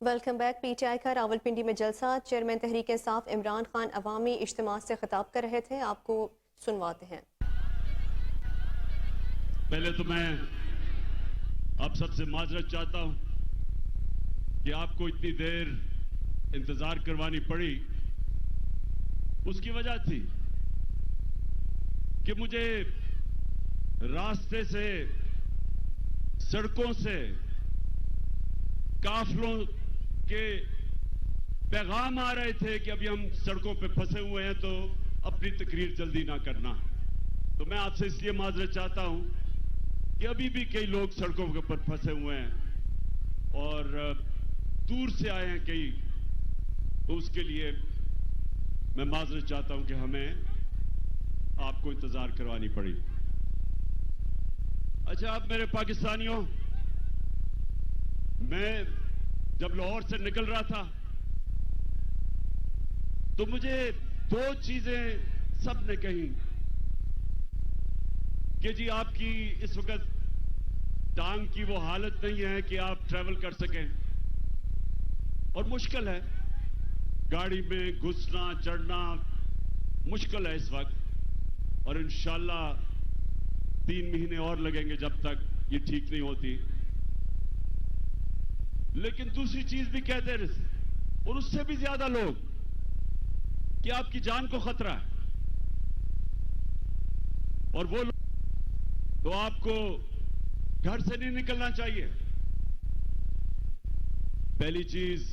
Welcome back. PTI का रावलपिंडी में जलसा। चेयरमैन तहरीक इंसाफ इमरान खान अवामी इज्तिमा से खिताब कर रहे थे, आपको सुनवाते हैं। पहले तो मैं आप सबसे माजरत चाहता हूं कि आपको इतनी देर इंतजार करवानी पड़ी। उसकी वजह थी कि मुझे रास्ते से, सड़कों से काफलों के पैगाम आ रहे थे कि अभी हम सड़कों पे फंसे हुए हैं, तो अपनी तकरीर जल्दी ना करना। तो मैं आपसे इसलिए माजरत चाहता हूं कि अभी भी कई लोग सड़कों के ऊपर फंसे हुए हैं और दूर से आए हैं कई, तो उसके लिए मैं माजरत चाहता हूं कि हमें आपको इंतजार करवानी पड़ी। अच्छा, आप मेरे पाकिस्तानियों, मैं जब लाहौर से निकल रहा था तो मुझे दो चीजें सबने कही कि जी आपकी इस वक्त टांग की वो हालत नहीं है कि आप ट्रैवल कर सकें और मुश्किल है, गाड़ी में घुसना चढ़ना मुश्किल है इस वक्त, और इंशाल्लाह 3 महीने और लगेंगे जब तक ये ठीक नहीं होती। लेकिन दूसरी चीज भी कहते रहे और उससे भी ज्यादा लोग कि आपकी जान को खतरा है, और वो लोग तो आपको घर से नहीं निकलना चाहिए। पहली चीज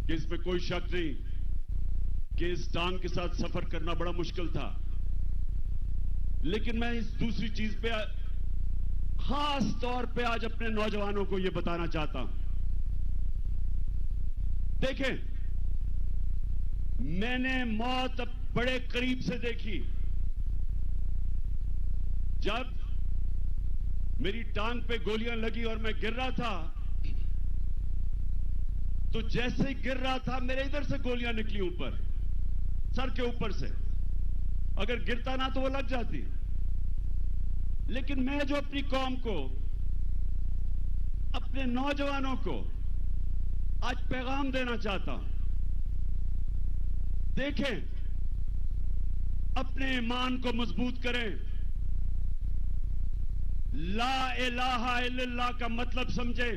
कि इसमें कोई शक नहीं कि इस टांग के साथ सफर करना बड़ा मुश्किल था, लेकिन मैं इस दूसरी चीज पे खास तौर पे आज अपने नौजवानों को यह बताना चाहता हूं। देखें, मैंने मौत अब बड़े करीब से देखी। जब मेरी टांग पे गोलियां लगी और मैं गिर रहा था, तो जैसे ही गिर रहा था मेरे इधर से गोलियां निकली ऊपर, सर के ऊपर से। अगर गिरता ना तो वो लग जाती, लेकिन मैं जो अपनी कौम को, अपने नौजवानों को आज पैगाम देना चाहता हूं, देखें, अपने ईमान को मजबूत करें। ला इलाहा इल्लल्लाह का मतलब समझें।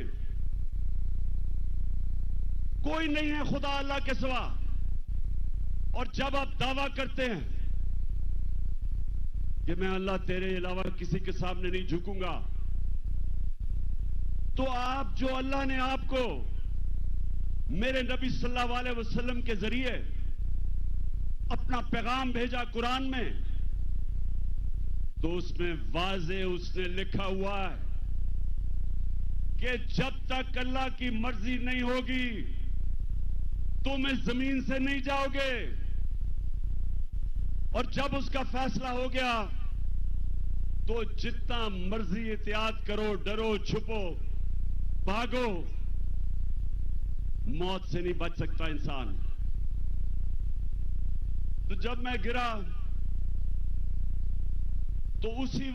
कोई नहीं है खुदा अल्लाह के सिवा, और जब आप दावा करते हैं कि मैं अल्लाह तेरे अलावा किसी के सामने नहीं झुकूंगा, तो आप जो अल्लाह ने आपको मेरे नबी सल्लल्लाहु अलैहि वसल्लम के जरिए अपना पैगाम भेजा कुरान में, तो उसमें वाज़े उसने लिखा हुआ है कि जब तक अल्लाह की मर्जी नहीं होगी तुम इस जमीन से नहीं जाओगे, और जब उसका फैसला हो गया तो जितना मर्जी एहतियात करो, डरो, छुपो, भागो, मौत से नहीं बच सकता इंसान। तो जब मैं गिरा तो उसी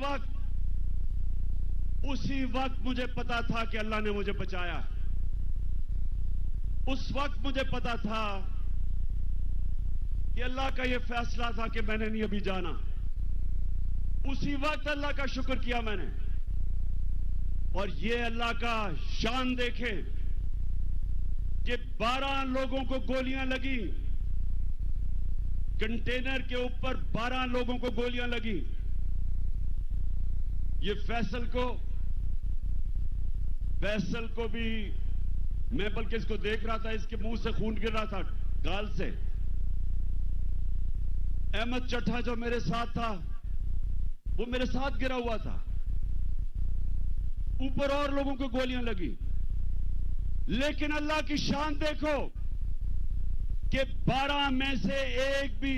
वक्त मुझे पता था कि अल्लाह ने मुझे बचाया। उस वक्त मुझे पता था कि अल्लाह का यह फैसला था कि मैंने नहीं अभी जाना। उसी वक्त अल्लाह का शुक्र किया मैंने। और यह अल्लाह का शान देखें कि 12 लोगों को गोलियां लगी, कंटेनर के ऊपर 12 लोगों को गोलियां लगी। ये फैसल को भी, मैं बल्कि इसको देख रहा था, इसके मुंह से खून गिर रहा था, गाल से। अहमद चट्टा जो मेरे साथ था, वो मेरे साथ गिरा हुआ था। ऊपर और लोगों को गोलियां लगी, लेकिन अल्लाह की शान देखो कि 12 में से एक भी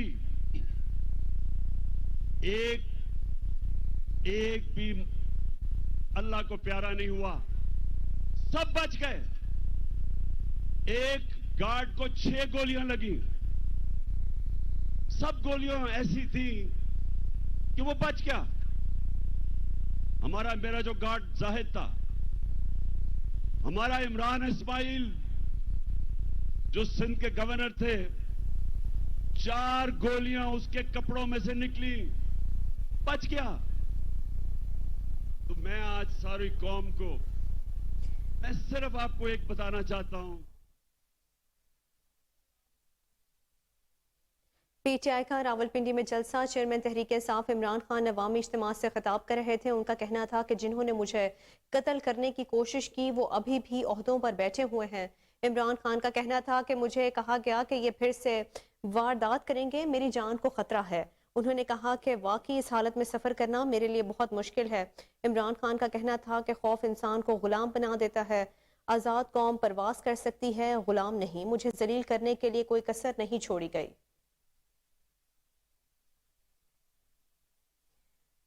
अल्लाह को प्यारा नहीं हुआ, सब बच गए। एक गार्ड को 6 गोलियां लगी, सब गोलियां ऐसी थी कि वो बच गया। मेरा जो गार्ड जाहिद था, हमारा इमरान इस्माइल जो सिंध के गवर्नर थे, 4 गोलियां उसके कपड़ों में से निकली, बच गया। तो मैं आज सारी कौम को, मैं सिर्फ आपको एक बताना चाहता हूं। पीटीआई का रावलपिंडी में जलसा, चेयरमैन तहरीक इंसाफ इमरान खान अवामी इज्तिमा से खिताब कर रहे थे। उनका कहना था कि जिन्होंने मुझे कत्ल करने की कोशिश की वो अभी भी ओहदों पर बैठे हुए हैं। इमरान खान का कहना था कि मुझे कहा गया कि ये फिर से वारदात करेंगे, मेरी जान को खतरा है। उन्होंने कहा कि वाकई इस हालत में सफ़र करना मेरे लिए बहुत मुश्किल है। इमरान खान का कहना था कि खौफ इंसान को गुलाम बना देता है। आज़ाद कौम परवास कर सकती है, गुलाम नहीं। मुझे जलील करने के लिए कोई कसर नहीं छोड़ी गई।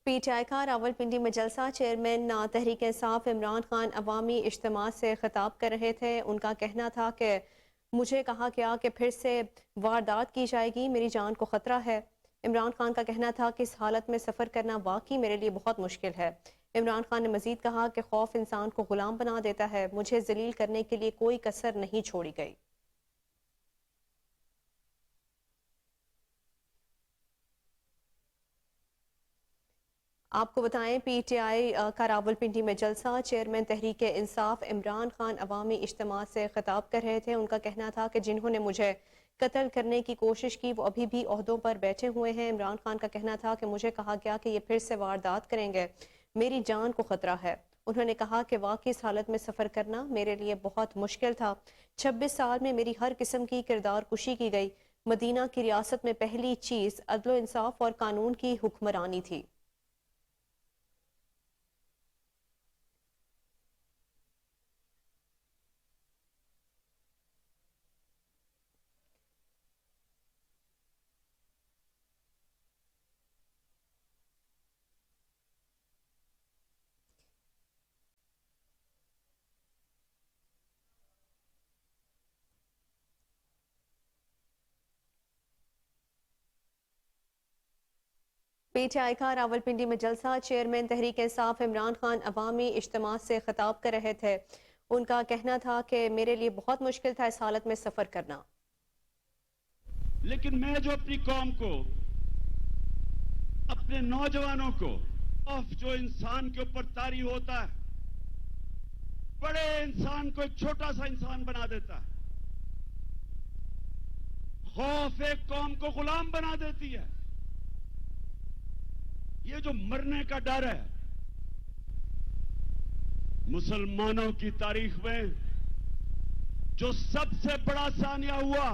पीटीआई का रावलपिंडी में जलसा, चेयरमैन तहरीक इंसाफ इमरान खान अवामी इज्तिमा से खिताब कर रहे थे। उनका कहना था कि मुझे कहा गया कि फिर से वारदात की जाएगी, मेरी जान को खतरा है। इमरान खान का कहना था कि इस हालत में सफ़र करना वाकई मेरे लिए बहुत मुश्किल है। इमरान खान ने मजीद कहा कि खौफ इंसान को गुलाम बना देता है, मुझे जलील करने के लिए कोई कसर नहीं छोड़ी गई। आपको बताएं, पीटीआई का रावलपिंडी में जलसा, चेयरमैन तहरीक इंसाफ इमरान खान अवामी इज्तिमा से खिताब कर रहे थे। उनका कहना था कि जिन्होंने मुझे कत्ल करने की कोशिश की वो अभी भी ओहदों पर बैठे हुए हैं। इमरान खान का कहना था कि मुझे कहा गया कि ये फिर से वारदात करेंगे, मेरी जान को खतरा है। उन्होंने कहा कि वाकई इस हालत में सफ़र करना मेरे लिए बहुत मुश्किल था। 26 साल में मेरी हर किस्म की किरदार कुशी की गई। मदीना की रियासत में पहली चीज़ अदल इंसाफ और कानून की हुक्मरानी थी। पीटीआई का रावलपिंडी में जलसा, चेयरमैन तहरीक इंसाफ इमरान खान अवामी इज्तिमा से खिताब कर रहे थे। उनका कहना था कि मेरे लिए बहुत मुश्किल था इस हालत में सफ़र करना। लेकिन मैं जो अपनी कौम को, अपने नौजवानों को, खौफ जो इंसान के ऊपर तारी होता है, बड़े इंसान को एक छोटा सा इंसान बना देता है। खौफ एक कौम को गुलाम बना देती है। ये जो मरने का डर है, मुसलमानों की तारीख में जो सबसे बड़ा सानिया हुआ,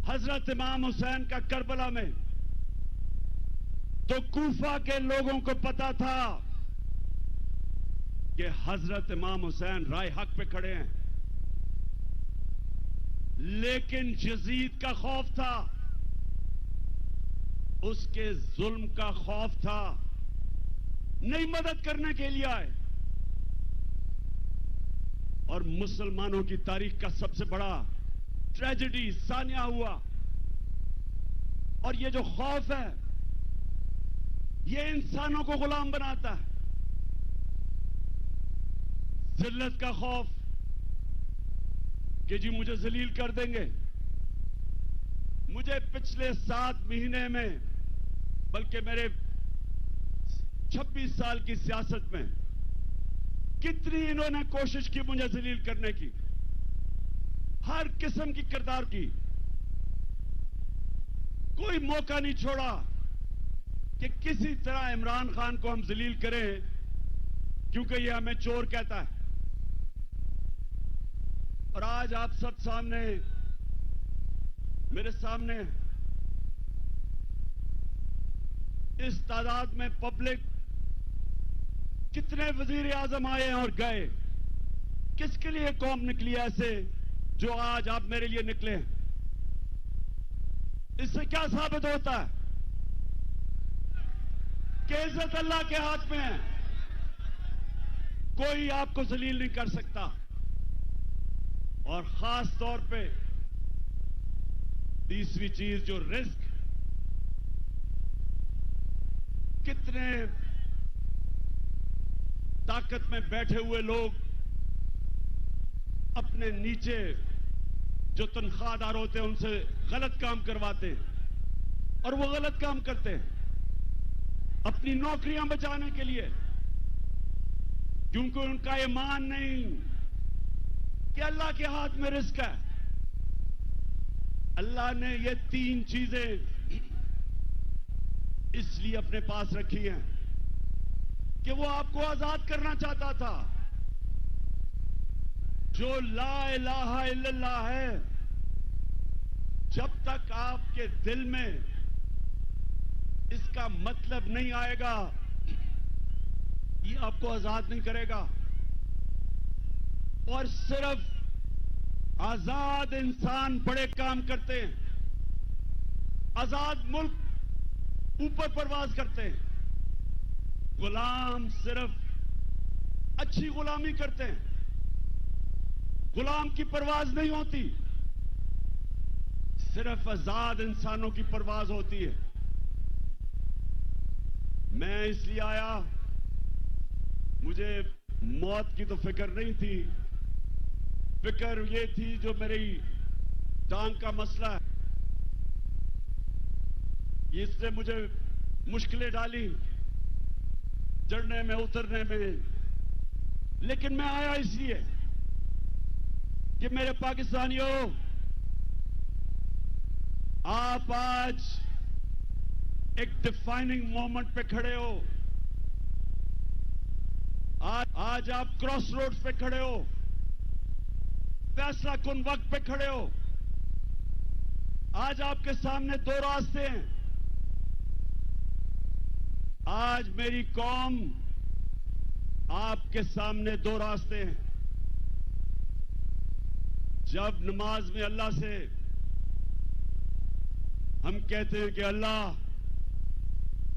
हजरत इमाम हुसैन का करबला में, तो कूफा के लोगों को पता था कि हजरत इमाम हुसैन राय हक पे खड़े हैं, लेकिन यजीद का खौफ था, उसके जुल्म का खौफ था, नहीं मदद करने के लिए आए। और मुसलमानों की तारीख का सबसे बड़ा ट्रेजेडी सानिया हुआ। और ये जो खौफ है, ये इंसानों को गुलाम बनाता है। जिल्लत का खौफ कि जी मुझे जलील कर देंगे। मुझे पिछले 7 महीने में, बल्कि मेरे 26 साल की सियासत में कितनी इन्होंने कोशिश की मुझे जलील करने की, हर किस्म की किरदार की, कोई मौका नहीं छोड़ा कि किसी तरह इमरान खान को हम जलील करें, क्योंकि ये हमें चोर कहता है। और आज आप सब सामने, मेरे सामने इस तादाद में पब्लिक, कितने वजीर आजम आए हैं और गए, किसके लिए कौम निकली ऐसे जो आज आप मेरे लिए निकले हैं? इससे क्या साबित होता है कि इज्जत अल्लाह के हाथ में है, कोई आपको जलील नहीं कर सकता। और खास तौर पे तीसरी चीज जो रिस्क, कितने ताकत में बैठे हुए लोग अपने नीचे जो तनख्वाहदार होते हैं उनसे गलत काम करवाते हैं और वो गलत काम करते हैं अपनी नौकरियां बचाने के लिए, क्योंकि उनका ईमान नहीं कि अल्लाह के हाथ में रिस्क है। अल्लाह ने ये 3 चीजें इसलिए अपने पास रखी हैं कि वो आपको आजाद करना चाहता था। जो ला इलाहा इल्लल्लाह है, जब तक आपके दिल में इसका मतलब नहीं आएगा, ये आपको आजाद नहीं करेगा। और सिर्फ आजाद इंसान बड़े काम करते हैं, आजाद मुल्क ऊपर परवाज करते हैं, गुलाम सिर्फ अच्छी गुलामी करते हैं, गुलाम की परवाज नहीं होती, सिर्फ आजाद इंसानों की परवाज होती है। मैं इसलिए आया, मुझे मौत की तो फिक्र नहीं थी, फिक्र ये थी जो मेरी टांग का मसला है, इसने मुझे मुश्किलें डाली चढ़ने में उतरने में। लेकिन मैं आया इसलिए कि मेरे पाकिस्तानियों, आप आज एक डिफाइनिंग मोमेंट पे खड़े हो। आज आप क्रॉस रोड्स पे खड़े हो, फैसला कुन वक्त पे खड़े हो। आज आपके सामने 2 रास्ते हैं। आज मेरी कौम, आपके सामने 2 रास्ते हैं। जब नमाज में अल्लाह से हम कहते हैं कि अल्लाह,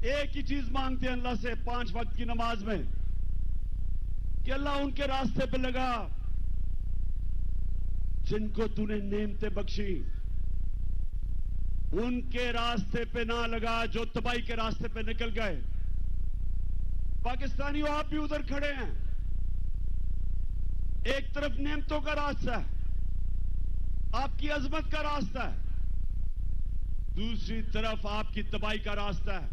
एक ही चीज मांगते हैं अल्लाह से 5 वक्त की नमाज में कि अल्लाह उनके रास्ते पे लगा जिनको तूने नेमतें बख्शी, उनके रास्ते पे ना लगा जो तबाही के रास्ते पे निकल गए। पाकिस्तानियों, आप भी उधर खड़े हैं। एक तरफ नेमतों का रास्ता है, आपकी अजमत का रास्ता है, दूसरी तरफ आपकी तबाही का रास्ता है,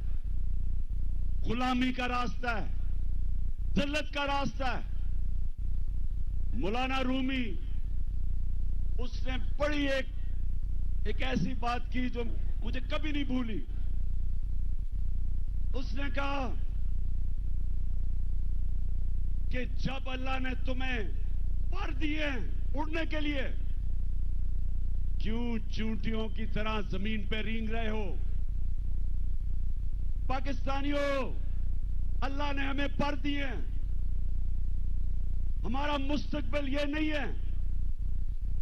गुलामी का रास्ता है, जिल्लत का रास्ता है। मौलाना रूमी, उसने बड़ी एक ऐसी बात की जो मुझे कभी नहीं भूली। उसने कहा कि जब अल्लाह ने तुम्हें पर दिए उड़ने के लिए, क्यों चूंटियों की तरह जमीन पे रेंग रहे हो? पाकिस्तानियों, अल्लाह ने हमें पर दिए। हमारा मुस्तकबिल यह नहीं है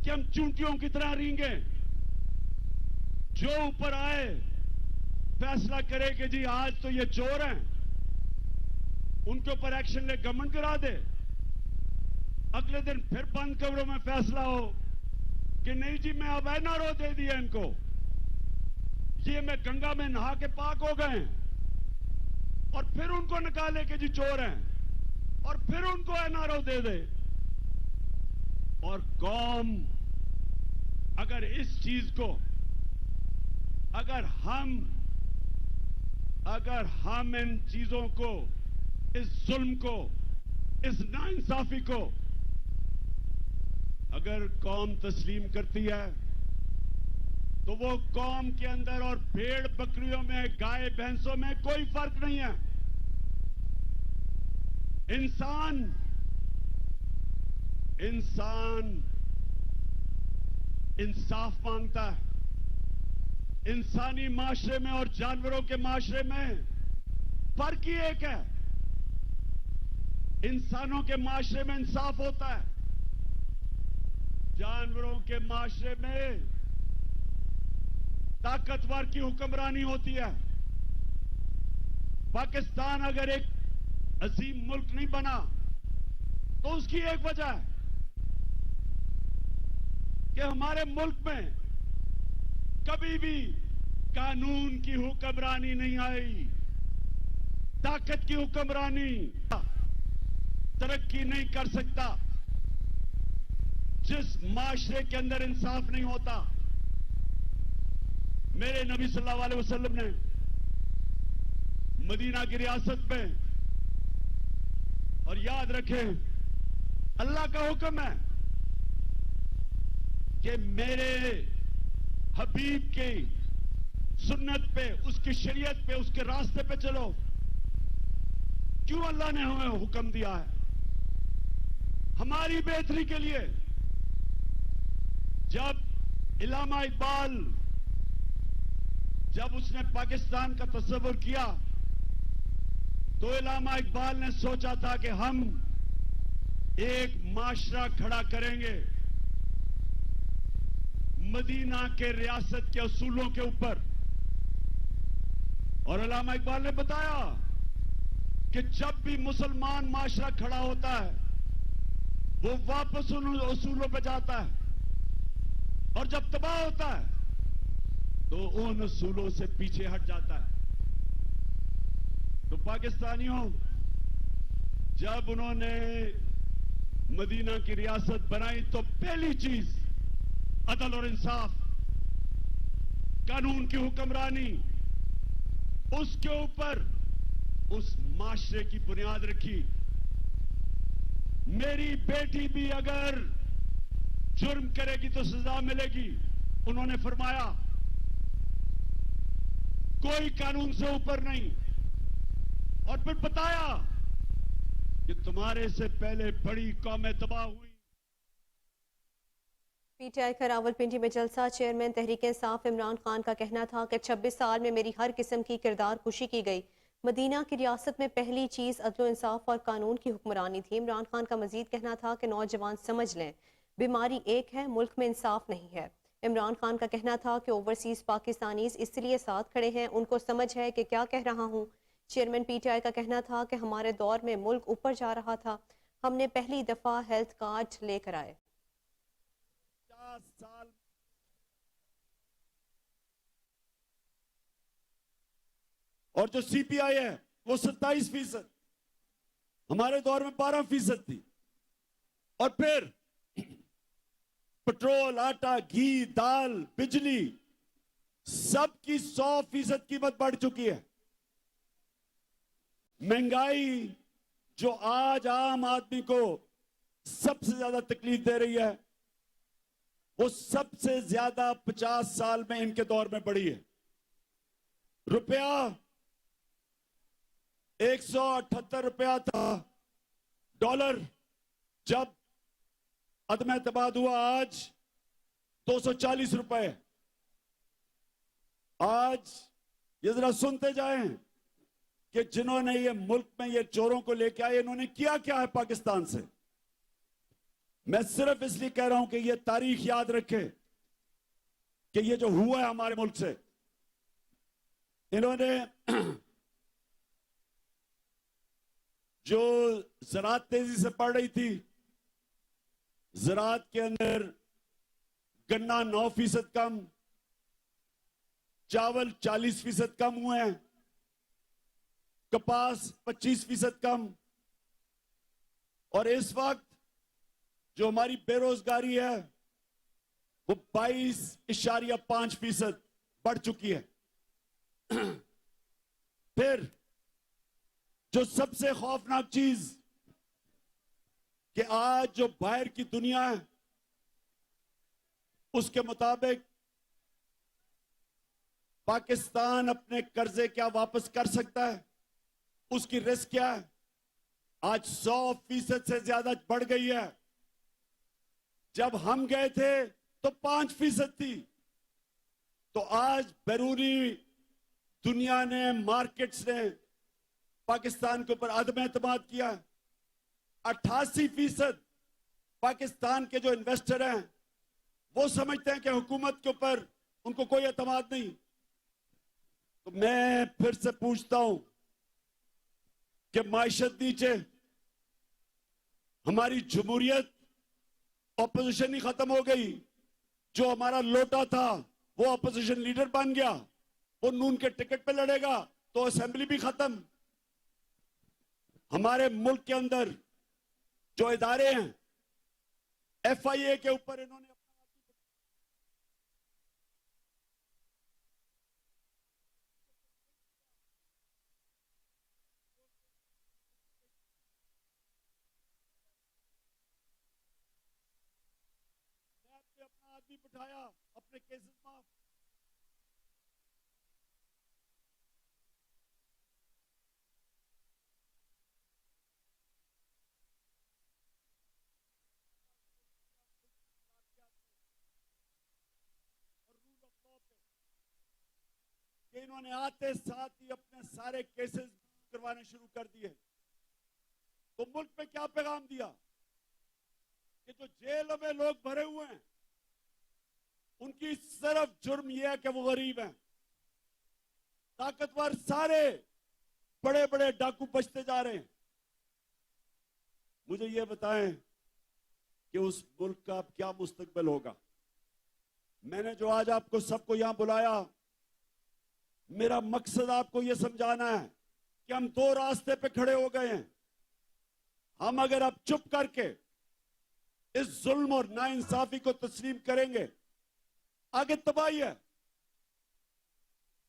कि हम चूंटियों की तरह रेंगे। जो ऊपर आए फैसला करे कि जी आज तो ये चोर हैं, उनके ऊपर एक्शन ले, गवर्नमेंट करा दे। अगले दिन फिर बंद कमरों में फैसला हो कि नहीं जी, मैं अब एनआरओ दे दिया इनको, ये मैं गंगा में नहा के पाक हो गए, और फिर उनको निकाले कि जी चोर हैं, और फिर उनको एनआरओ दे दे। और कौम अगर इस चीज को, अगर हम इन चीजों को, इस जुल्म को, इस नाइंसाफी को अगर कौम तस्लीम करती है, तो वो कौम के अंदर और भेड़ बकरियों में, गाय भैंसों में कोई फर्क नहीं है। इंसान इंसाफ मांगता है। इंसानी माशरे में और जानवरों के माशरे में फर्क ही एक है। इंसानों के माशरे में इंसाफ होता है, जानवरों के माशरे में ताकतवर की हुक्मरानी होती है। पाकिस्तान अगर एक अजीम मुल्क नहीं बना तो उसकी एक वजह है कि हमारे मुल्क में कभी भी कानून की हुक्मरानी नहीं आई, ताकत की हुक्मरानी तरक्की नहीं कर सकता। जिस माशरे के अंदर इंसाफ नहीं होता, मेरे नबी सल्लल्लाहु अलैहि वसल्लम ने मदीना की रियासत में, और याद रखें अल्लाह का हुक्म है कि मेरे हबीब की सुन्नत पे, उसकी शरीयत पे, उसके रास्ते पे चलो। क्यों अल्लाह ने हमें हुक्म दिया है? हमारी बेहतरी के लिए। जब इल्लामा इकबाल, जब उसने पाकिस्तान का तस्वुर किया, तो इल्लामा इकबाल ने सोचा था कि हम एक माशरा खड़ा करेंगे मदीना के रियासत के असूलों के ऊपर। और इल्लामा इकबाल ने बताया कि जब भी मुसलमान माशरा खड़ा होता है, वो वापस उन असूलों पर जाता है, और जब तबाह होता है तो उन असूलों से पीछे हट जाता है। तो पाकिस्तानियों, जब उन्होंने मदीना की रियासत बनाई तो पहली चीज अदल और इंसाफ, कानून की हुक्मरानी, उसके ऊपर उस माशरे की बुनियाद रखी। मेरी बेटी भी अगर जुर्म करेगी तो सजा मिलेगी। उन्होंने फरमाया कोई कानून से ऊपर नहीं। और फिर बताया कि तुम्हारे से पहले बड़ी कौमें तबाह हुई। पीटीआई का रावलपिंडी में जलसा। चेयरमैन तहरीक इंसाफ इमरान खान का कहना था कि 26 साल में मेरी हर किस्म की किरदार कुशी की गई। मदीना की रियासत में पहली चीज अदल इंसाफ और कानून की हुक्मरानी थी। इमरान खान का मजीद कहना था कि नौजवान समझ लें, बीमारी एक है, मुल्क में इंसाफ नहीं है। इमरान खान का कहना था कि ओवरसीज पाकिस्तानीज इसलिए साथ खड़े हैं, उनको समझ है कि क्या कह रहा हूँ। चेयरमैन पीटीआई का कहना था कि हमारे दौर में मुल्क ऊपर जा रहा था, हमने पहली दफा हेल्थ कार्ड लेकर आए। 50 साल और जो सीपीआई है वो 27%, हमारे दौर में 12% थी। और फिर पेट्रोल, आटा, घी, दाल, बिजली, सबकी 100% कीमत बढ़ चुकी है। महंगाई जो आज आम आदमी को सबसे ज्यादा तकलीफ दे रही है, वो सबसे ज्यादा 50 साल में इनके दौर में बढ़ी है। रुपया 178 रुपया था, डॉलर जब अदम एतमाद हुआ आज 240 रुपए। आज ये जरा सुनते जाएं कि जिन्होंने ये मुल्क में ये चोरों को लेके आए, इन्होंने किया क्या है पाकिस्तान से। मैं सिर्फ इसलिए कह रहा हूं कि ये तारीख याद रखे कि ये जो हुआ है हमारे मुल्क से। इन्होंने जो ज़राअत तेजी से बढ़ रही थी, ज़राअत के अंदर गन्ना 9% कम, चावल 40% कम हुए हैं, कपास 25% कम, और इस वक्त जो हमारी बेरोजगारी है वो 22.5% बढ़ चुकी है। फिर जो सबसे खौफनाक चीज कि आज जो बाहर की दुनिया है उसके मुताबिक पाकिस्तान अपने कर्जे क्या वापस कर सकता है, उसकी रिस्क क्या है, आज 100% से ज्यादा बढ़ गई है। जब हम गए थे तो 5% थी। तो आज बैरूनी दुनिया ने, मार्केट्स ने पाकिस्तान के ऊपर अदम एतमाद किया। 88% पाकिस्तान के जो इन्वेस्टर हैं वो समझते हैं कि हुकूमत के ऊपर उनको कोई एतमाद नहीं। तो मैं फिर से पूछता हूं कि माइशत नीचे, हमारी जमहूरियत, ऑपोजिशन ही खत्म हो गई। जो हमारा लोटा था वो ऑपोजिशन लीडर बन गया, वो नून के टिकट पे लड़ेगा, तो असेंबली भी खत्म। हमारे मुल्क के अंदर जो इदारे हैं FIA के ऊपर इन्होंने अपना आदमी बिठाया, अपने केसेस माफ। कि इन्होंने आते साथ ही अपने सारे केसेस करवाने शुरू कर दिए। तो मुल्क में क्या पैगाम दिया कि जो जेल में लोग भरे हुए हैं उनकी सिर्फ जुर्म यह है कि वो गरीब हैं। ताकतवर सारे बड़े बड़े डाकू बचते जा रहे हैं। मुझे यह बताएं कि उस मुल्क का अब क्या मुस्तकबिल होगा। मैंने जो आज आपको सबको यहां बुलाया, मेरा मकसद आपको यह समझाना है कि हम दो रास्ते पे खड़े हो गए हैं। हम अगर अब चुप करके इस जुल्म और नाइंसाफी को तस्लीम करेंगे, आगे तबाही है।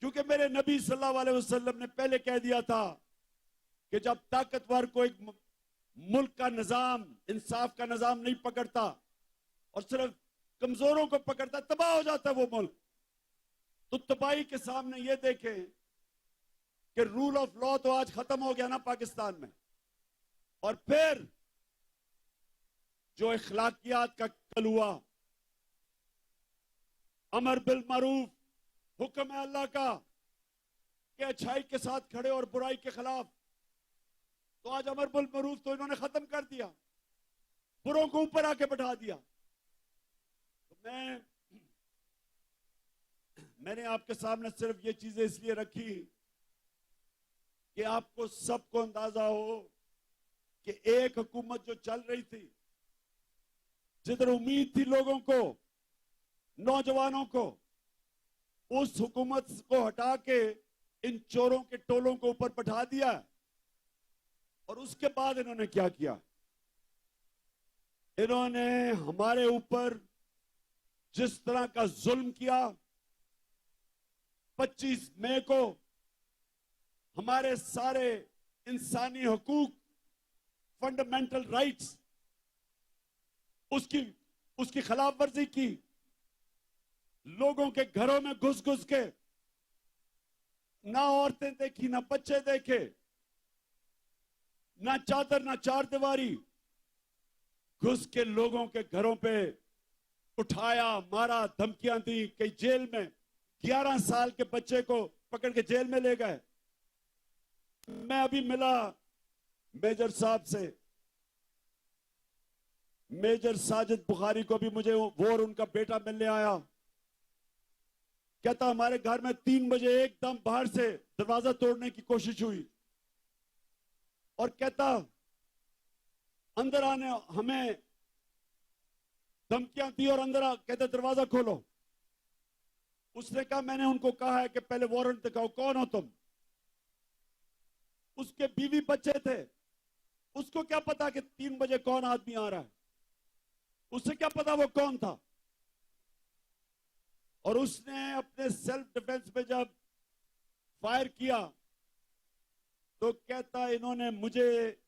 क्योंकि मेरे नबी सल्लल्लाहु अलैहि वसल्लम ने पहले कह दिया था कि जब ताकतवर को एक मुल्क का निजाम, इंसाफ का निजाम नहीं पकड़ता और सिर्फ कमजोरों को पकड़ता, तबाह हो जाता है वो मुल्क। तो तबाही के सामने ये देखें कि रूल ऑफ लॉ तो आज खत्म हो गया ना पाकिस्तान में, और फिर जो इखलाकियात का कल हुआ, अमर बिल मारूफ, हुक्म है अल्लाह का कि अच्छाई के साथ खड़े और बुराई के खिलाफ, तो आज अमर बिल मारूफ तो इन्होंने खत्म कर दिया, बुरों को ऊपर आके बैठा दिया। तो मैंने आपके सामने सिर्फ ये चीजें इसलिए रखी कि आपको सबको अंदाजा हो कि एक हुकूमत जो चल रही थी, जिधर उम्मीद थी लोगों को, नौजवानों को, उस हुकूमत को हटा के इन चोरों के टोलों को ऊपर बैठा दिया। और उसके बाद इन्होंने क्या किया, इन्होंने हमारे ऊपर जिस तरह का जुल्म किया, 25 मई को हमारे सारे इंसानी हकूक, फंडामेंटल राइट्स, उसकी खिलाफ वर्जी की। लोगों के घरों में घुस घुस के ना औरतें देखी, ना बच्चे देखे, ना चादर, ना चारदीवारी, घुस के लोगों के घरों पे उठाया, मारा, धमकियां दी, कई जेल में 11 साल के बच्चे को पकड़ के जेल में ले गए। मैं अभी मिला मेजर साहब से, मेजर साजिद बुखारी को भी मुझे वो और उनका बेटा मिलने आया। कहता हमारे घर में 3 बजे एकदम बाहर से दरवाजा तोड़ने की कोशिश हुई, और कहता अंदर आने हमें धमकियां दी और अंदर कहते दरवाजा खोलो। उसने कहा मैंने उनको कहा है कि पहले वारंट दिखाओ, कौन हो तुम। उसके बीवी बच्चे थे, उसको क्या पता कि 3 बजे कौन आदमी आ रहा है, उससे क्या पता वो कौन था। और उसने अपने सेल्फ डिफेंस में जब फायर किया तो कहता इन्होंने मुझे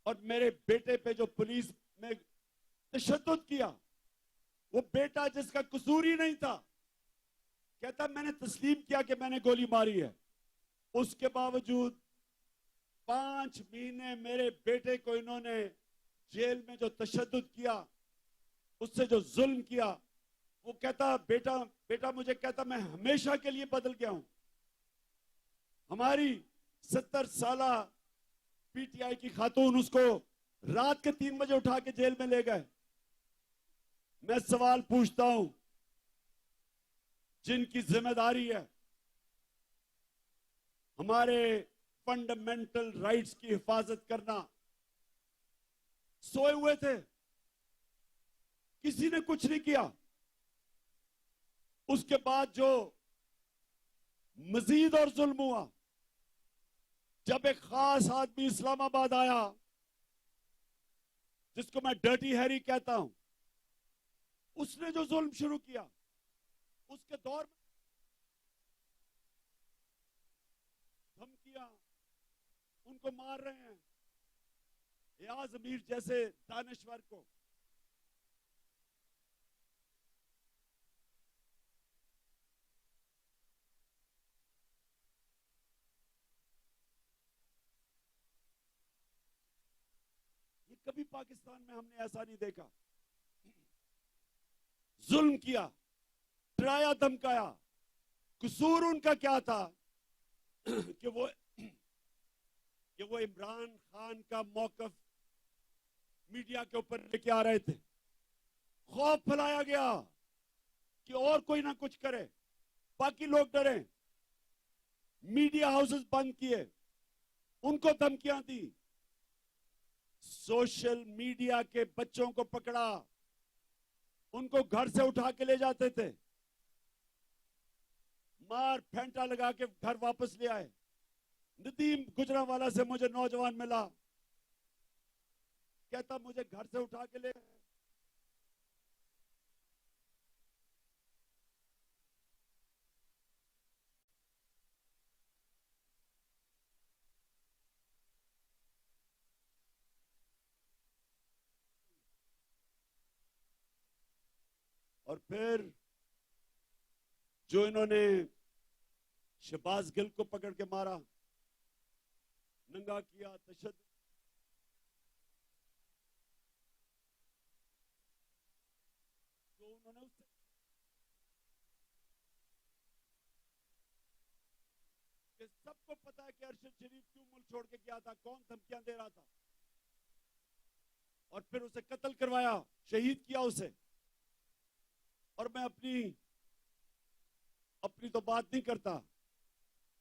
और मेरे बेटे पे जो पुलिस में तशद्दुद किया, वो बेटा जिसका कसूर ही नहीं था, कहता मैंने तस्लीम किया कि मैंने गोली मारी है। उसके बावजूद 5 महीने मेरे बेटे को इन्होंने जेल में जो तशद्दुद किया, उससे जो जुल्म किया, वो कहता बेटा मुझे कहता मैं हमेशा के लिए बदल गया हूं। हमारी 70 साला पीटीआई की खातून उसको रात के 3 बजे उठा के जेल में ले गए। मैं सवाल पूछता हूं, जिनकी जिम्मेदारी है हमारे फंडामेंटल राइट्स की हिफाजत करना, सोए हुए थे, किसी ने कुछ नहीं किया। उसके बाद जो मजीद और जुल्म हुआ, जब एक खास आदमी इस्लामाबाद आया जिसको मैं डर्टी हैरी कहता हूं, उसने जो जुल्म शुरू किया उसके दौर में धमकियां, उनको मार रहे हैं। एयाज अमीर जैसे दानश्वर को ये कभी पाकिस्तान में हमने ऐसा नहीं देखा। जुल्म किया, डराया धमकाया। कसूर उनका क्या था कि वो इमरान खान का मौकफ मीडिया के ऊपर लेके आ रहे थे। खौफ फैलाया गया कि और कोई ना कुछ करे, बाकी लोग डरे। मीडिया हाउसेस बंद किए, उनको धमकियां दी। सोशल मीडिया के बच्चों को पकड़ा, उनको घर से उठा के ले जाते थे, मार फेंटा लगा के घर वापस ले आए। नदीम गुजरांवाला से मुझे नौजवान मिला, कहता मुझे घर से उठा के ले आए। और फिर जो इन्होंने शहबाज गिल को पकड़ के मारा, नंगा किया, तशद्दुद, जो उन्होंने उससे सबको पता है कि अरशद शरीफ क्यों मुल्क छोड़ के गया था, कौन धमकियां दे रहा था, और फिर उसे कत्ल करवाया, शहीद किया उसे। और मैं अपनी तो बात नहीं करता,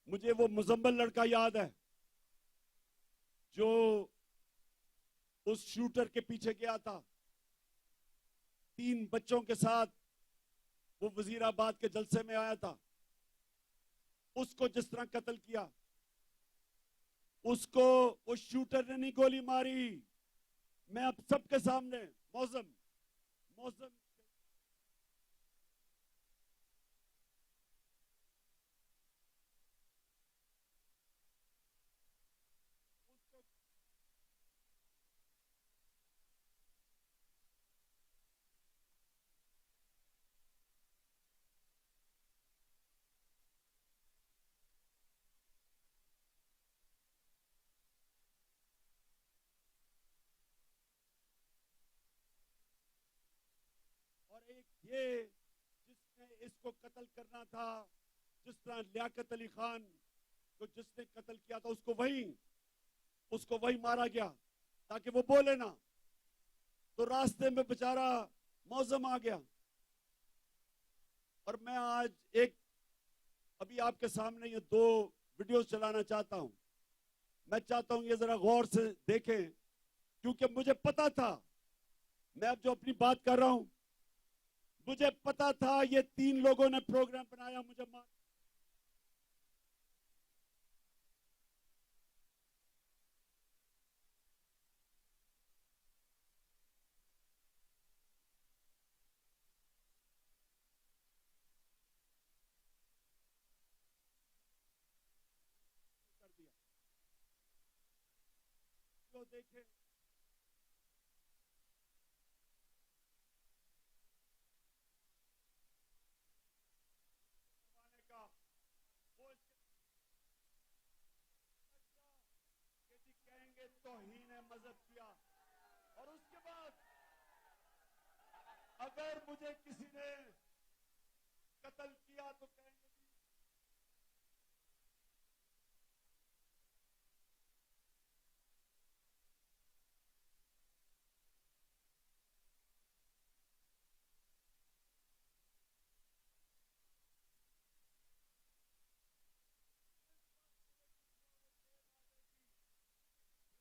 मुझे वो मुजम्मल लड़का याद है जो उस शूटर के पीछे गया था 3 बच्चों के साथ, वो वजीराबाद के जलसे में आया था। उसको जिस तरह कत्ल किया, उसको उस शूटर ने नहीं गोली मारी। मैं अब सबके सामने मौजम और एक ये जिसने इसको कत्ल करना था, जिस तरह लियाकत अली खान को जिसने कत्ल किया था, उसको वही मारा गया ताकि वो बोले ना। तो रास्ते में बेचारा मौजम आ गया। और मैं आज अभी आपके सामने ये 2 वीडियोस चलाना चाहता हूं। मैं चाहता हूं ये जरा गौर से देखें, क्योंकि मुझे पता था, मैं अब जो अपनी बात कर रहा हूं, मुझे पता था ये 3 लोगों ने प्रोग्राम बनाया मुझे मार। कर दिया। तो देखें, का वो कहेंगे तौहीन मजहब किया। और उसके बाद अगर मुझे किसी ने कत्ल किया तो कहेंगे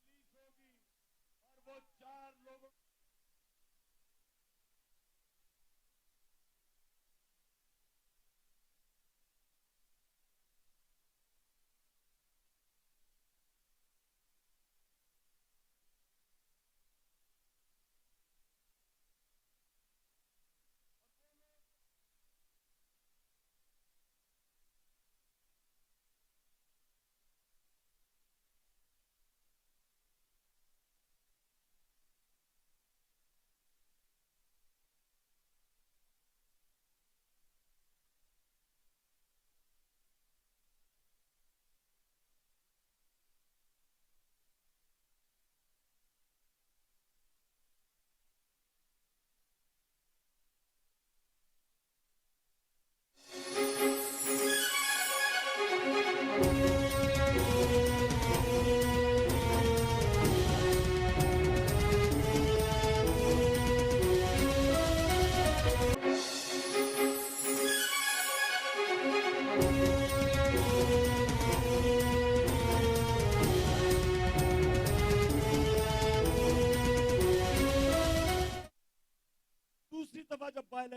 रिलीज होगी। और वो 4 लोगों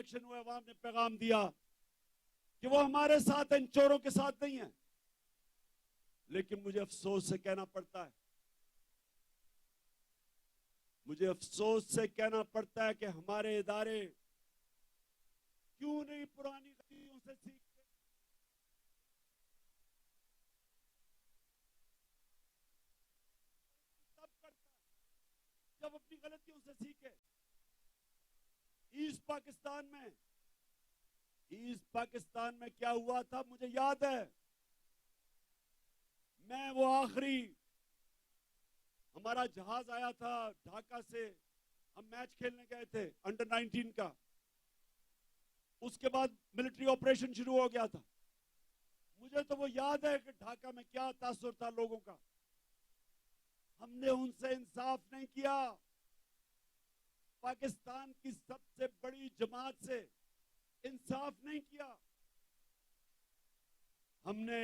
इलेक्शन हुए अवाम ने पैगाम दिया कि वो हमारे साथ हैं, इन चोरों के साथ नहीं है। लेकिन मुझे अफसोस से कहना पड़ता है, मुझे अफसोस से कहना पड़ता है कि हमारे इदारे क्यों नहीं पुरानी गलतियों से सीखते। तब करता है जब अपनी गलतियों से सीखे। ईस्ट पाकिस्तान में क्या हुआ था मुझे याद है। मैं वो आखिरी हमारा जहाज आया था ढाका से, हम मैच खेलने गए थे अंडर 19 का। उसके बाद मिलिट्री ऑपरेशन शुरू हो गया था। मुझे तो वो याद है कि ढाका में क्या तासुर था लोगों का। हमने उनसे इंसाफ नहीं किया। पाकिस्तान की सबसे बड़ी जमात से इंसाफ नहीं किया। हमने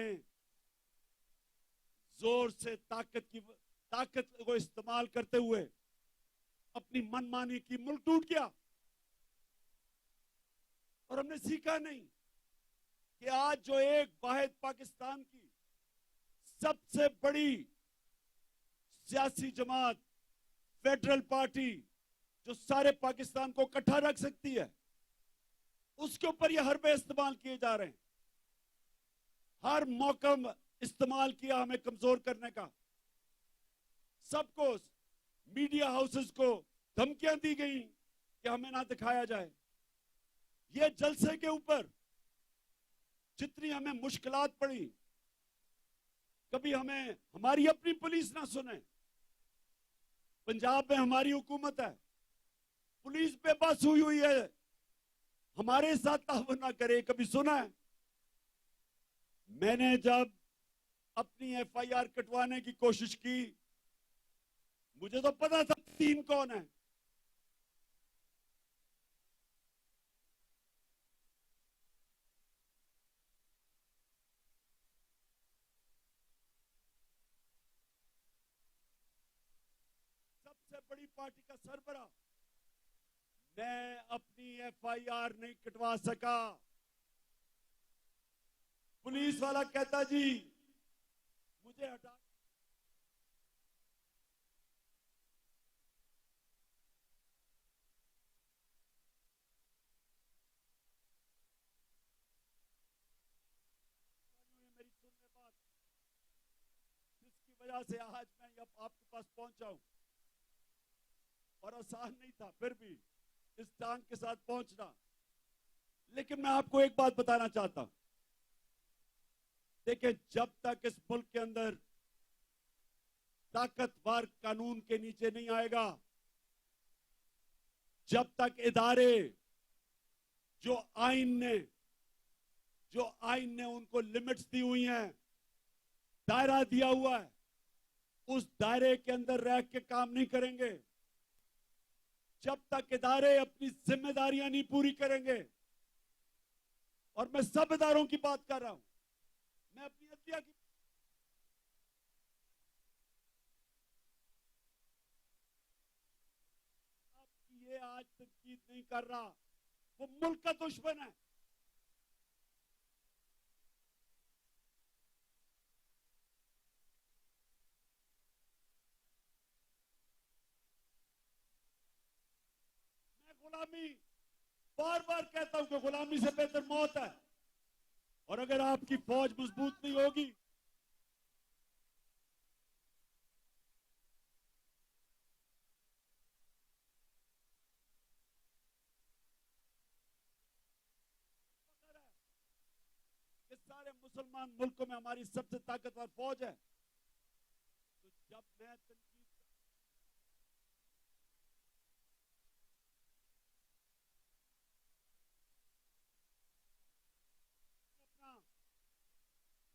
जोर से ताकत को इस्तेमाल करते हुए अपनी मनमानी की, मुल्क टूट गया। और हमने सीखा नहीं कि आज जो एक वाहिद पाकिस्तान की सबसे बड़ी सियासी जमात, फेडरल पार्टी, जो सारे पाकिस्तान को इकट्ठा रख सकती है, उसके ऊपर ये हरबे इस्तेमाल किए जा रहे हैं। हर मौका इस्तेमाल किया हमें कमजोर करने का। सबको, मीडिया हाउसेस को धमकियां दी गई कि हमें ना दिखाया जाए। ये जलसे के ऊपर जितनी हमें मुश्किलात पड़ी, कभी हमें हमारी अपनी पुलिस ना सुने। पंजाब में हमारी हुकूमत है, पुलिस बेबस हुई है, हमारे साथ ताउन ना करे, कभी सुना है? मैंने जब अपनी एफआईआर कटवाने की कोशिश की, मुझे तो पता था 3 कौन है। सबसे बड़ी पार्टी का सरबराह, मैं अपनी एफआईआर नहीं कटवा सका। पुलिस वाला कहता जी मुझे हटा। मेरी सुनने बात, जिसकी वजह से आज मैं आपके पास पहुंचा हूं। और आसान नहीं था फिर भी इस टांग के साथ पहुंचना। लेकिन मैं आपको एक बात बताना चाहता हूं। देखिए, जब तक इस मुल्क के अंदर ताकतवर कानून के नीचे नहीं आएगा, जब तक इदारे जो आईन ने उनको लिमिट्स दी हुई हैं, दायरा दिया हुआ है, उस दायरे के अंदर रह के काम नहीं करेंगे, जब तक इदारे अपनी जिम्मेदारियां नहीं पूरी करेंगे, और मैं सब इदारों की बात कर रहा हूं, मैं अपनी अदलिया की, ये आज तनकीद नहीं कर रहा, वो मुल्क का दुश्मन है। मैं गुलामी बार बार कहता हूं कि गुलामी से बेहतर मौत है। और अगर आपकी फौज मजबूत नहीं होगी, कि सारे मुसलमान मुल्कों में हमारी सबसे ताकतवर फौज है, तो जब मैं तनकीद,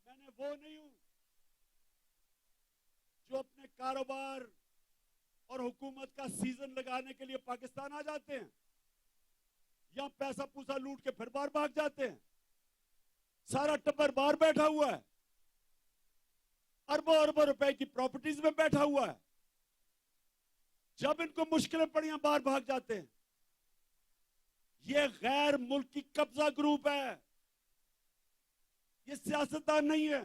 मैंने वो नहीं हूं जो अपने कारोबार और हुकूमत का सीजन लगाने के लिए पाकिस्तान आ जाते हैं, या पैसा पूसा लूट के फिर बाहर भाग जाते हैं। सारा टब्बर बाहर बैठा हुआ है, अरबों अरबों रुपए की प्रॉपर्टीज में बैठा हुआ है। जब इनको मुश्किलें पड़ियां बाहर भाग जाते हैं। ये गैर मुल्की कब्जा ग्रुप है, ये सियासतदान नहीं है।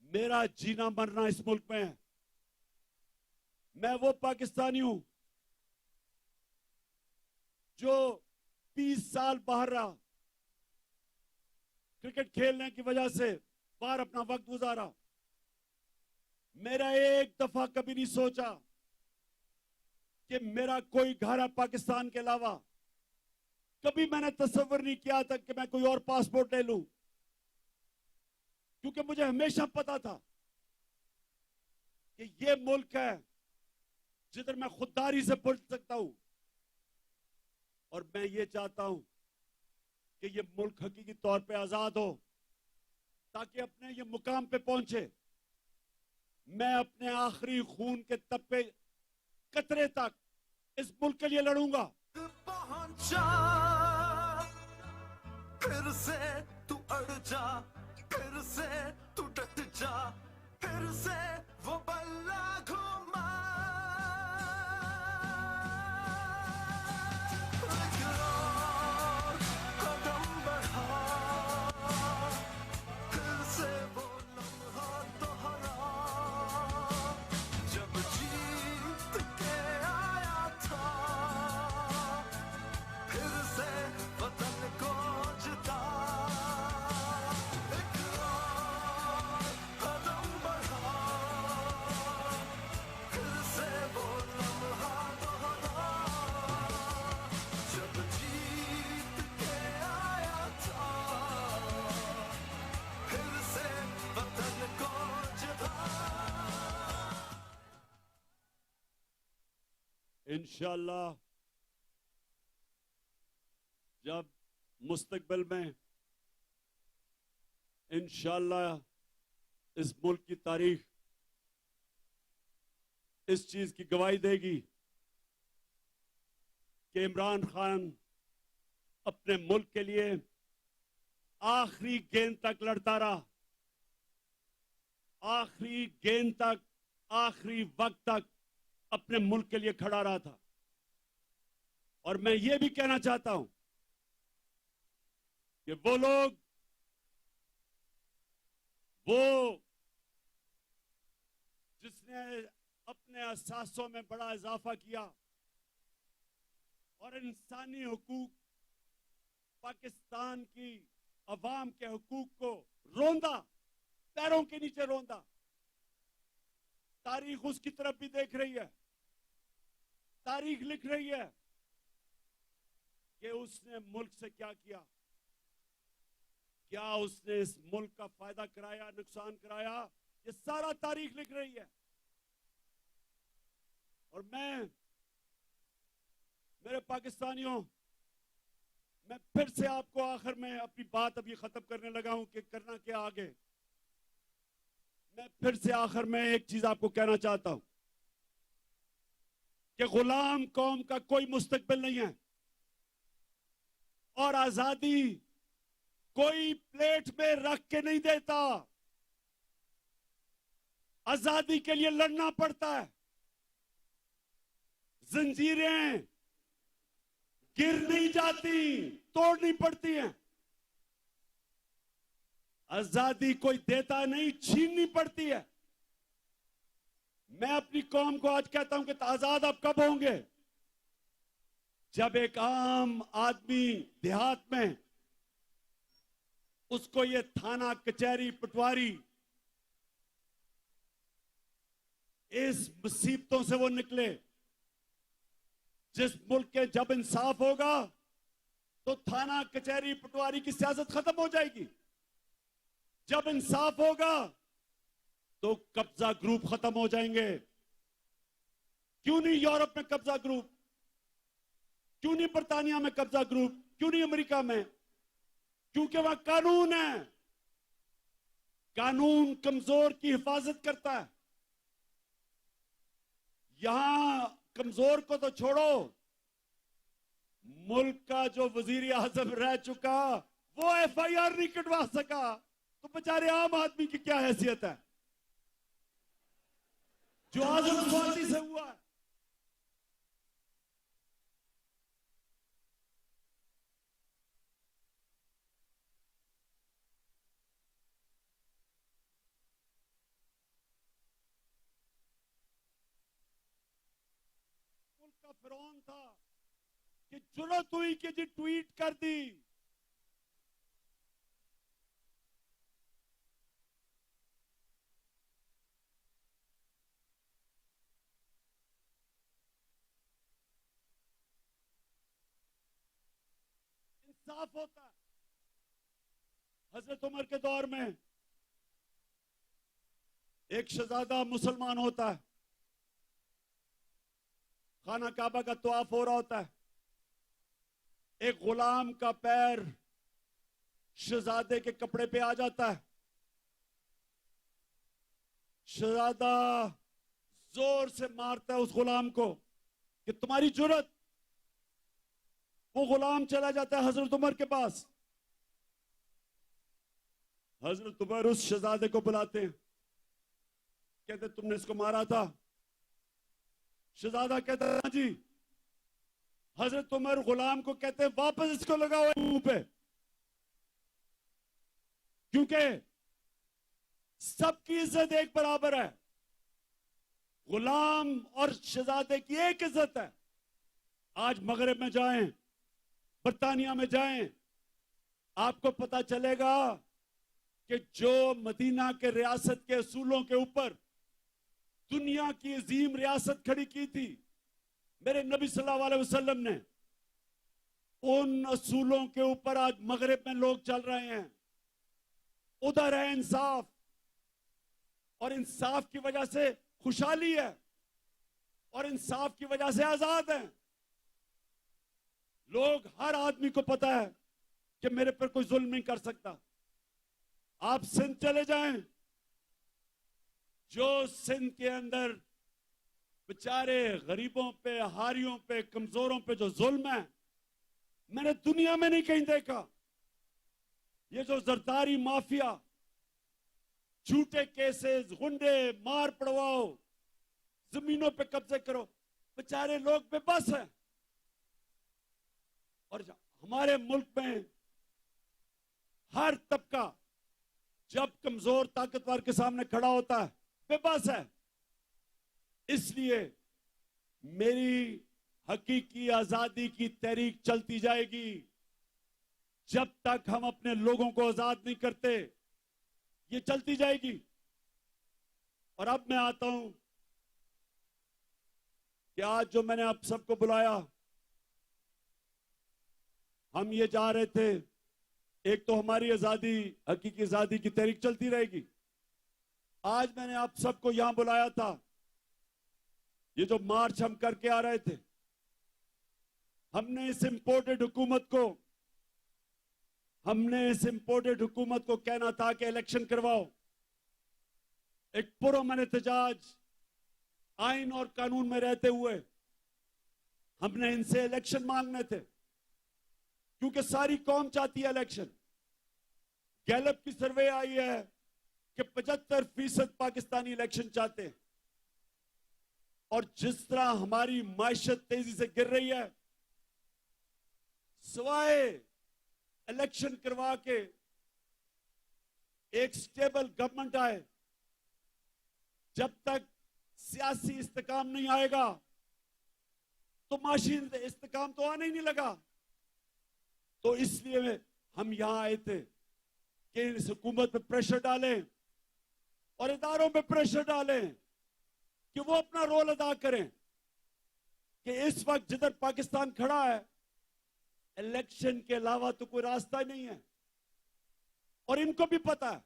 मेरा जीना मरना इस मुल्क में है। मैं वो पाकिस्तानी हूं जो 20 साल बाहर रहा, क्रिकेट खेलने की वजह से बाहर अपना वक्त गुजारा। मेरा एक दफा कभी नहीं सोचा कि मेरा कोई घर है पाकिस्तान के अलावा। कभी मैंने तस्वीर नहीं किया था कि मैं कोई और पासपोर्ट ले लूं, क्योंकि मुझे हमेशा पता था कि ये मुल्क है जिधर मैं खुददारी से पहुंच सकता हूं। और मैं ये चाहता हूं कि ये मुल्क हकीकी तौर पे आजाद हो, ताकि अपने ये मुकाम पे पहुंचे। मैं अपने आखिरी खून के तप्पे कतरे तक इस मुल्क के लिए लड़ूंगा। पहुंचा फिर से तू अड़ जा, फिर से तू डट जा, फिर से वो बल्ला घुमा। कदम बढ़ा, फिर से वो लम्हा दोहरा, जब जीत के आया था, फिर से वतन को जिता। एक और कदम बढ़ा, फिर से वो लम्हा दोहरा, जब जीत के आया था, फिर से वतन को जिता। इंशाअल्लाह जब मुस्तकबिल में इंशाअल्लाह इस मुल्क की तारीख इस चीज की गवाही देगी कि इमरान खान अपने मुल्क के लिए आखिरी गेंद तक लड़ता रहा, आखिरी गेंद तक, आखिरी वक्त तक अपने मुल्क के लिए खड़ा रहा था। और मैं ये भी कहना चाहता हूं कि वो लोग, वो जिसने अपने अहसासों में बड़ा इजाफा किया और इंसानी हुकूक, पाकिस्तान की अवाम के हुकूक को रोंदा, पैरों के नीचे रोंदा, तारीख उसकी तरफ भी देख रही है। तारीख लिख रही है कि उसने मुल्क से क्या किया, क्या उसने इस मुल्क का फायदा कराया, नुकसान कराया, ये सारा तारीख लिख रही है। और मैं, मेरे पाकिस्तानियों, मैं फिर से आपको आखिर में अपनी बात अभी खत्म करने लगा हूं कि करना क्या आगे। मैं फिर से आखिर में एक चीज आपको कहना चाहता हूं कि गुलाम कौम का कोई मुस्तकबिल नहीं है और आजादी कोई प्लेट में रख के नहीं देता। आजादी के लिए लड़ना पड़ता है। जंजीरें गिर नहीं जाती, तोड़नी पड़ती हैं। आजादी कोई देता नहीं, छीननी पड़ती है। मैं अपनी कौम को आज कहता हूं कि आजाद आप कब होंगे? जब एक आम आदमी देहात में उसको ये थाना, कचहरी, पटवारी, इस मुसीबतों से वो निकले। जिस मुल्क के जब इंसाफ होगा तो थाना, कचहरी, पटवारी की सियासत खत्म हो जाएगी। जब इंसाफ होगा तो कब्जा ग्रुप खत्म हो जाएंगे। क्यों नहीं यूरोप में कब्जा ग्रुप? क्यों नहीं बर्तानिया में कब्जा ग्रुप? क्यों नहीं अमेरिका में? क्योंकि वहां कानून है। कानून कमजोर की हिफाजत करता है। यहां कमजोर को तो छोड़ो, मुल्क का जो वजीर आजम रह चुका वो एफआईआर नहीं कटवा सका, तो बेचारे आम आदमी की क्या हैसियत है जो आजम स्वाति से हुआ है। का फिरौन था कि जुर्रत हुई कि जी ट्वीट कर दी। इंसाफ होता है। हजरत उमर के दौर में एक शहजादा मुसलमान होता है, खाना काबा का तवाफ हो रहा होता है, एक गुलाम का पैर शहजादे के कपड़े पे आ जाता है। शहजादा जोर से मारता है उस गुलाम को कि तुम्हारी जुर्रत। वो गुलाम चला जाता है हजरत उमर के पास। हजरत उमर उस शहजादे को बुलाते हैं, कहते तुमने इसको मारा था? शहजादा कहता है जी। हजरत उमर गुलाम को कहते हैं वापस इसको लगाओ मुंह पे, क्योंकि सबकी इज्जत एक बराबर है। गुलाम और शहजादे की एक इज्जत है। आज मगरिब में जाएं, बरतानिया में जाएं, आपको पता चलेगा कि जो मदीना के रियासत के असूलों के ऊपर दुनिया की अजीम रियासत खड़ी की थी मेरे नबी सल्लल्लाहु अलैहि वसल्लम ने, उन असूलों के ऊपर आज मगरिब में लोग चल रहे हैं। उधर है इंसाफ, और इंसाफ की वजह से खुशहाली है, और इंसाफ की वजह से आजाद हैं लोग। हर आदमी को पता है कि मेरे पर कोई जुल्म नहीं कर सकता। आप सिंध चले जाएं, जो सिंध के अंदर बेचारे गरीबों पे, हारियों पे, कमजोरों पे जो जुल्म है, मैंने दुनिया में नहीं कहीं देखा। ये जो जरदारी माफिया, झूठे केसेस, गुंडे, मार पड़वाओ, जमीनों पे कब्जे करो, बेचारे लोग बेबस हैं। और हमारे मुल्क में हर तबका जब कमजोर ताकतवर के सामने खड़ा होता है बेबस है। इसलिए मेरी हकीकी आजादी की तहरीक चलती जाएगी जब तक हम अपने लोगों को आजाद नहीं करते। ये चलती जाएगी। और अब मैं आता हूं कि आज जो मैंने आप सबको बुलाया, हम ये जा रहे थे, एक तो हमारी आजादी, हकीकी आजादी की तहरीक चलती रहेगी। आज मैंने आप सबको यहां बुलाया था, ये जो मार्च हम करके आ रहे थे, हमने इस इंपोर्टेड हुकूमत को कहना था कि इलेक्शन करवाओ। एक पुरअमन एहतजाज आइन और कानून में रहते हुए हमने इनसे इलेक्शन मांगने थे, क्योंकि सारी कौम चाहती है इलेक्शन। गैलप की सर्वे आई है कि 75% पाकिस्तानी इलेक्शन चाहते हैं। और जिस तरह हमारी मायशत तेजी से गिर रही है, सिवाय इलेक्शन करवा के एक स्टेबल गवर्नमेंट आए, जब तक सियासी इस्तेकाम नहीं आएगा तो माशी इस्तेकाम तो आने ही नहीं लगा। तो इसलिए हम यहां आए थे कि इस हुकूमत पे प्रेशर डालें और इदारों पे प्रेशर डालें कि वो अपना रोल अदा करें कि इस वक्त जिधर पाकिस्तान खड़ा है, इलेक्शन के अलावा तो कोई रास्ता ही नहीं है। और इनको भी पता है,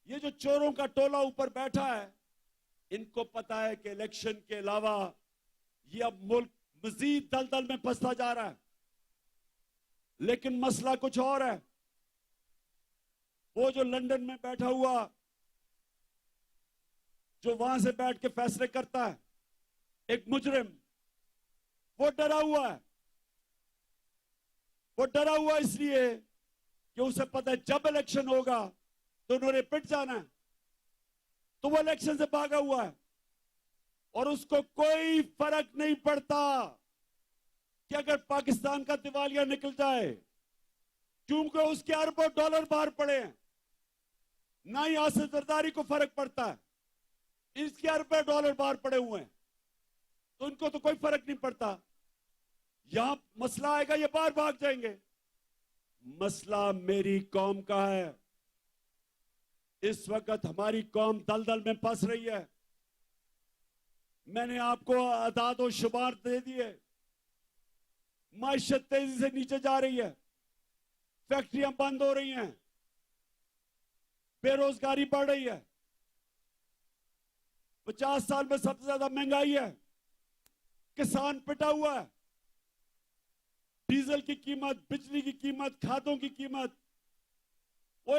ये जो चोरों का टोला ऊपर बैठा है, इनको पता है कि इलेक्शन के अलावा ये अब मुल्क मजीद दलदल में फंसता जा रहा है। लेकिन मसला कुछ और है। वो जो लंदन में बैठा हुआ, जो वहां से बैठ के फैसले करता है, एक मुजरिम, वो डरा हुआ है। वो डरा हुआ इसलिए कि उसे पता है जब इलेक्शन होगा तो उन्होंने पिट जाना है। तो वो इलेक्शन से भागा हुआ है और उसको कोई फर्क नहीं पड़ता कि अगर पाकिस्तान का दिवालिया निकल जाए, क्योंकि उसके अरबों डॉलर बाहर पड़े हैं। ना ही आसिफ जरदारी को फर्क पड़ता है, इसके अरबों डॉलर बाहर पड़े हुए हैं। तो उनको तो कोई फर्क नहीं पड़ता। यहां मसला आएगा ये बाहर भाग जाएंगे। मसला मेरी कौम का है। इस वक्त हमारी कौम दलदल में फंस रही है। मैंने आपको आदाद और शुमार दे दिए। माइशत तेजी से नीचे जा रही है, फैक्ट्रियां बंद हो रही हैं, बेरोजगारी बढ़ रही है, 50 साल में सबसे ज्यादा महंगाई है, किसान पिटा हुआ है, डीजल की कीमत, बिजली की कीमत, खादों की कीमत, वो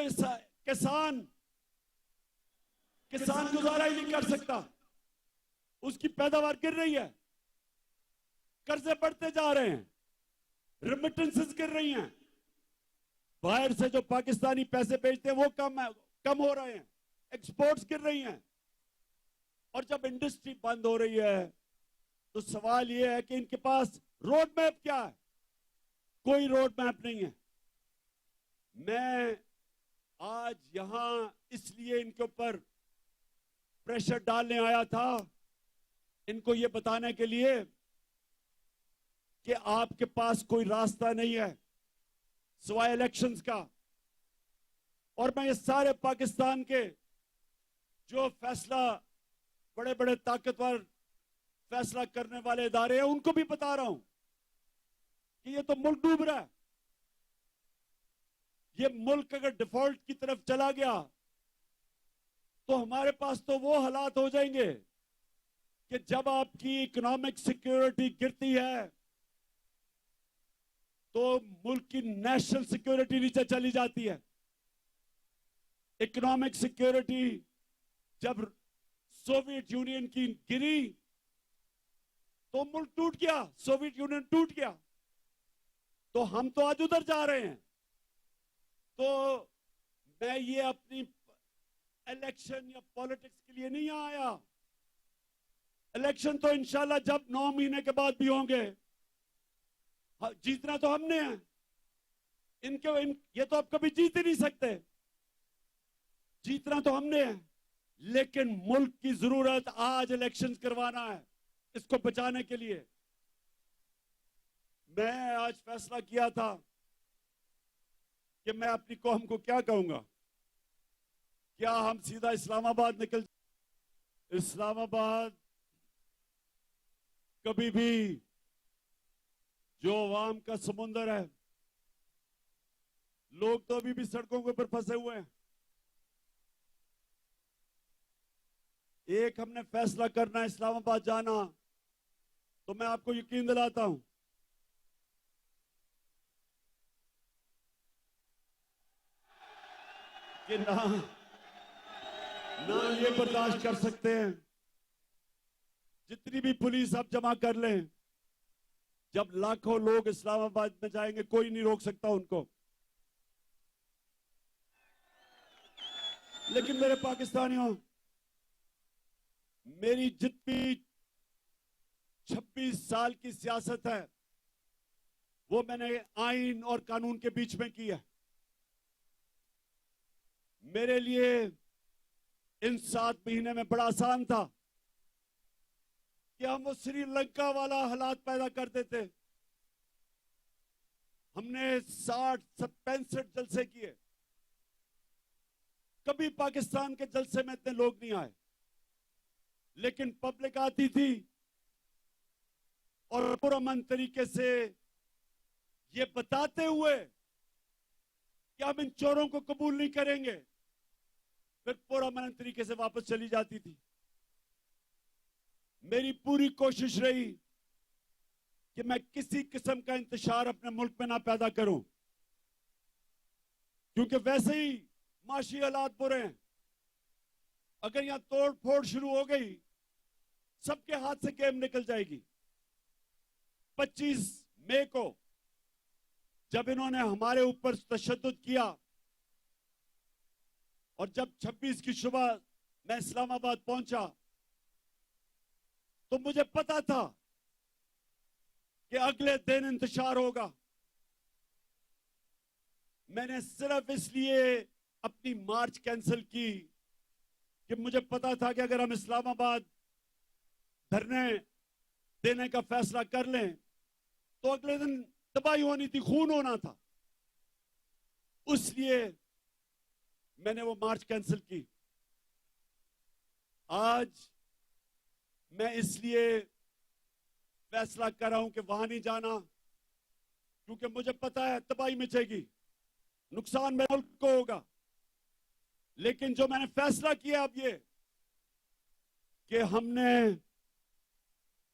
किसान गुजारा ही नहीं कर सकता। उसकी पैदावार गिर रही है, कर्जे बढ़ते जा रहे हैं, रेमिटेंसेस गिर रही हैं, बाहर से जो पाकिस्तानी पैसे भेजते हैं वो कम हो रहे हैं, एक्सपोर्ट्स गिर रही हैं। और जब इंडस्ट्री बंद हो रही है तो सवाल यह है कि इनके पास रोड मैप क्या है? कोई रोड मैप नहीं है। मैं आज यहां इसलिए इनके ऊपर प्रेशर डालने आया था, इनको यह बताने के लिए कि आपके पास कोई रास्ता नहीं है सिवाय इलेक्शंस का। और मैं ये सारे पाकिस्तान के जो फैसला, बड़े बड़े ताकतवर फैसला करने वाले इदारे हैं, उनको भी बता रहा हूं कि ये तो मुल्क डूब रहा है। ये मुल्क अगर डिफॉल्ट की तरफ चला गया तो हमारे पास तो वो हालात हो जाएंगे कि जब आपकी इकोनॉमिक सिक्योरिटी गिरती है तो मुल्क की नेशनल सिक्योरिटी नीचे चली जाती है। इकोनॉमिक सिक्योरिटी जब सोवियत यूनियन की गिरी तो मुल्क टूट गया, सोवियत यूनियन टूट गया। तो हम तो आज उधर जा रहे हैं। तो मैं ये अपनी इलेक्शन या पॉलिटिक्स के लिए नहीं आया। इलेक्शन तो इंशाल्लाह जब 9 महीने के बाद भी होंगे, जीतना तो हमने है। ये तो आप कभी जीत ही नहीं सकते। जीतना तो हमने है, लेकिन मुल्क की जरूरत आज इलेक्शन करवाना है, इसको बचाने के लिए। मैं आज फैसला किया था कि मैं अपनी कौम को क्या कहूंगा। क्या हम सीधा इस्लामाबाद निकल? इस्लामाबाद कभी भी जो अवाम का समुंदर है, लोग तो अभी भी सड़कों के ऊपर फंसे हुए हैं। एक हमने फैसला करना है इस्लामाबाद जाना, तो मैं आपको यकीन दिलाता हूं कि ना ये बर्दाश्त कर सकते हैं। जितनी भी पुलिस आप जमा कर लें, जब लाखों लोग इस्लामाबाद में जाएंगे कोई नहीं रोक सकता उनको। लेकिन मेरे पाकिस्तानियों, मेरी जितनी 26 साल की सियासत है वो मैंने आइन और कानून के बीच में की है। मेरे लिए इन 7 महीने में बड़ा आसान था कि हम वो श्रीलंका वाला हालात पैदा कर देते। हमने 65 जलसे किए, कभी पाकिस्तान के जलसे में इतने लोग नहीं आए। लेकिन पब्लिक आती थी और पुरअमन तरीके से ये बताते हुए कि हम इन चोरों को कबूल नहीं करेंगे, फिर पुरअमन तरीके से वापस चली जाती थी। मेरी पूरी कोशिश रही कि मैं किसी किस्म का इंतशार अपने मुल्क में ना पैदा करूं, क्योंकि वैसे ही माशी हालात बुरे हैं। अगर यहां तोड़ फोड़ शुरू हो गई, सबके हाथ से गेम निकल जाएगी। 25 मई को जब इन्होंने हमारे ऊपर तशद्दुद किया और जब 26 की सुबह मैं इस्लामाबाद पहुंचा, तो मुझे पता था कि अगले दिन इंतशार होगा। मैंने सिर्फ इसलिए अपनी मार्च कैंसिल की कि मुझे पता था कि अगर हम इस्लामाबाद धरने देने का फैसला कर लें तो अगले दिन तबाही होनी थी, खून होना था। इसलिए मैंने वो मार्च कैंसिल की। आज मैं इसलिए फैसला कर रहा हूं कि वहां नहीं जाना, क्योंकि मुझे पता है तबाही मचेगी, नुकसान मेरे मुल्क को होगा। लेकिन जो मैंने फैसला किया अब ये कि हमने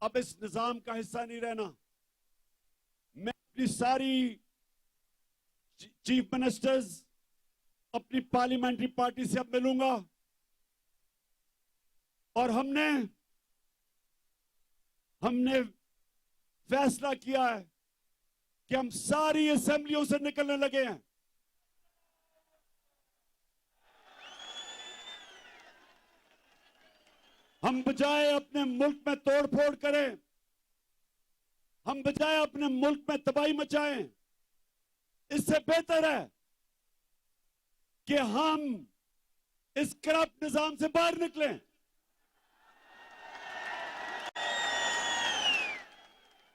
अब इस निजाम का हिस्सा नहीं रहना। मैं अपनी सारी चीफ मिनिस्टर्स, अपनी पार्लियामेंट्री पार्टी से अब मिलूंगा और हमने फैसला किया है कि हम सारी असेंबलियों से निकलने लगे हैं। हम बजाय अपने मुल्क में तोड़फोड़ करें, हम बजाय अपने मुल्क में तबाही मचाएं, इससे बेहतर है कि हम इस करप्ट निजाम से बाहर निकलें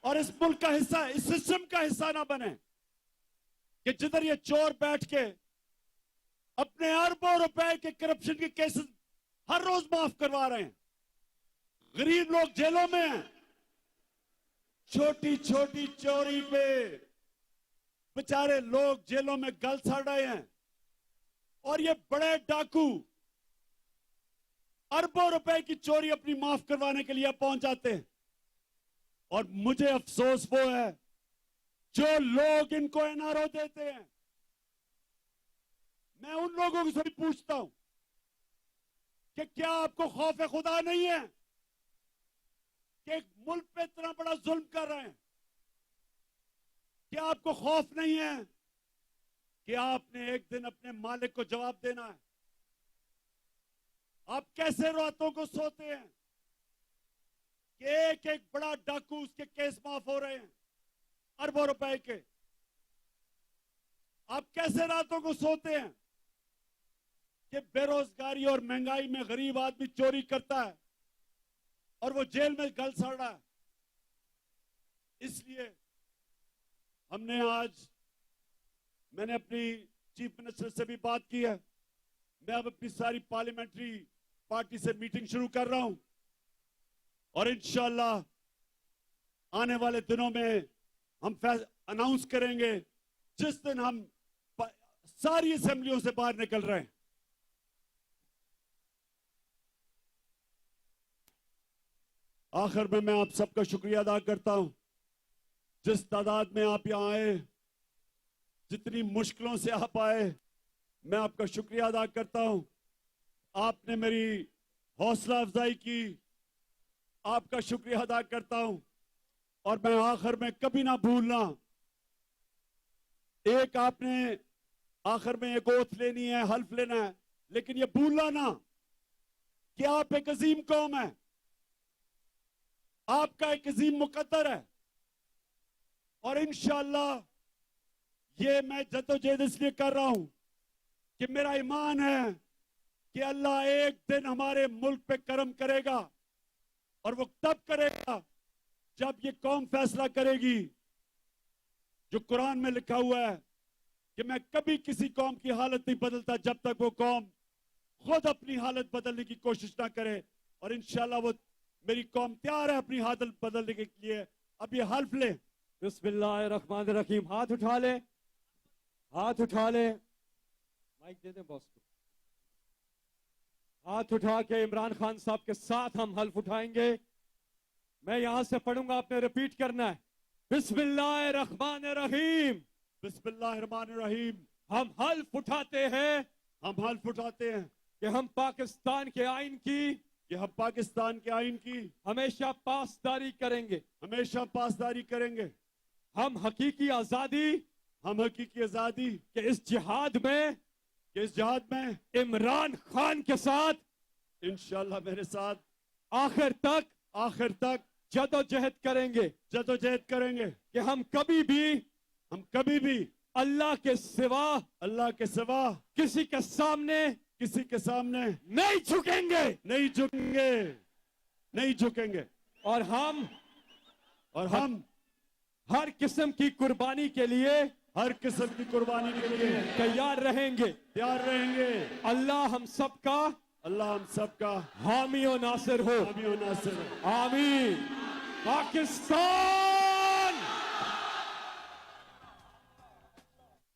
और इस मुल्क का हिस्सा, इस सिस्टम का हिस्सा ना बने कि जिधर ये चोर बैठ के अपने अरबों रुपए के करप्शन के केसेस हर रोज माफ करवा रहे हैं। गरीब लोग जेलों में हैं, छोटी छोटी चोरी पे बेचारे लोग जेलों में गल सड़ रहे हैं और ये बड़े डाकू अरबों रुपए की चोरी अपनी माफ करवाने के लिए पहुंच जाते हैं। और मुझे अफसोस वो है जो लोग इनको एनआरओ देते हैं। मैं उन लोगों से भी पूछता हूं कि क्या आपको खौफ खुदा नहीं है कि एक मुल्क पे इतना बड़ा जुल्म कर रहे हैं? क्या आपको खौफ नहीं है कि आपने एक दिन अपने मालिक को जवाब देना है? आप कैसे रातों को सोते हैं कि एक एक बड़ा डाकू, उसके केस माफ हो रहे हैं अरबों रुपए के? आप कैसे रातों को सोते हैं कि बेरोजगारी और महंगाई में गरीब आदमी चोरी करता है और वो जेल में गल सड़ रहा है? इसलिए मैंने अपनी चीफ मिनिस्टर से भी बात की है। मैं अब अपनी सारी पार्लियामेंट्री पार्टी से मीटिंग शुरू कर रहा हूं और इंशाअल्लाह आने वाले दिनों में हम अनाउंस करेंगे जिस दिन हम सारी असेंबलियों से बाहर निकल रहे हैं। आखिर में मैं आप सबका शुक्रिया अदा करता हूं, जिस तादाद में आप यहां आए, जितनी मुश्किलों से आप आए, मैं आपका शुक्रिया अदा करता हूं। आपने मेरी हौसला अफजाई की, आपका शुक्रिया अदा करता हूं। और मैं आखिर में कभी ना भूलना, एक आपने आखिर में एक ओथ लेनी है, हल्फ लेना है, लेकिन ये भूलना ना कि आप एक अजीम कौम है, आपका एक अजीम मुकद्दर है। और इंशाअल्लाह ये मैं जद्दोजहद इसलिए कर रहा हूं कि मेरा ईमान है कि अल्लाह एक दिन हमारे मुल्क पे करम करेगा और वो तब करेगा जब ये कौम फैसला करेगी। जो कुरान में लिखा हुआ है कि मैं कभी किसी कौम की हालत नहीं बदलता जब तक वो कौम खुद अपनी हालत बदलने की कोशिश ना करे। और इंशाअल्लाह वो मेरी कौम तैयार है अपनी हालत बदलने के लिए। अब ये हल्फ ले। बिस्मिल्लाहिर्रहमानिर्रहीम। हाथ उठा ले, हाथ उठा ले, माइक दे दे बॉस को। हाथ उठा के इमरान खान साहब के साथ हम हल्फ उठाएंगे। मैं यहां से पढ़ूंगा, आपने रिपीट करना है। बिस्मिल्लाहिर्रहमानिर्रहीम। बिस्मिल्लाहिर्रहमानिर्रहीम। हम हल्फ उठाते हैं, हम हल्फ उठाते हैं कि हम पाकिस्तान के आइन की, कि हम पाकिस्तान के आइन की हमेशा पासदारी करेंगे, हमेशा पासदारी करेंगे। हम हकीकी आजादी, हम हकीकी आजादी के इस जिहाद में, इमरान खान के साथ इंशाअल्लाह मेरे साथ आखिर तक जदोजहद करेंगे, जदोजहद करेंगे कि हम कभी भी अल्लाह के सिवा किसी के सामने नहीं झुकेंगे। नहीं झुकेंगे। और हम और हम हर किस्म की कुर्बानी के लिए हर किस्म की कुर्बानी के लिए तैयार रहेंगे। तैयार रहेंगे। अल्लाह हम सबका अल्लाह हम सबका हामी और नासिर हो। हामी और नासिर हो। आमीन। पाकिस्तान।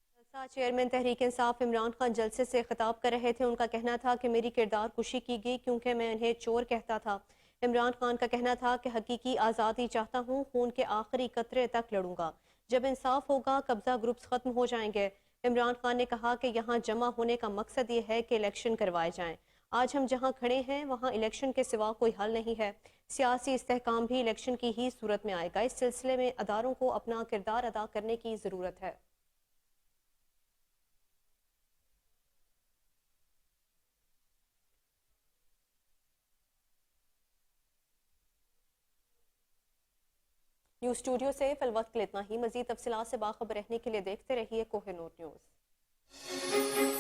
जलसा चेयरमैन तहरीक इंसाफ इमरान खान जलसे से खिताब कर रहे थे। उनका कहना था कि मेरी किरदार कुशी की गई क्योंकि मैं इन्हें चोर कहता था। इमरान खान का कहना था कि हकीकी आज़ादी चाहता हूँ, खून के आखिरी कतरे तक लड़ूंगा। जब इंसाफ होगा कब्जा ग्रुप्स खत्म हो जाएंगे। इमरान खान ने कहा कि यहाँ जमा होने का मकसद ये है कि इलेक्शन करवाए जाएं। आज हम जहाँ खड़े हैं वहाँ इलेक्शन के सिवा कोई हल नहीं है। सियासी इस्तेहकाम भी इलेक्शन की ही सूरत में आएगा। इस सिलसिले में अदारों को अपना किरदार अदा करने की ज़रूरत है। न्यूज़ स्टूडियो से फिलवक्त के लिए इतना ही। मज़ीद तफसीलात से बाखबर रहने के लिए देखते रहिए कोहिनूर न्यूज़।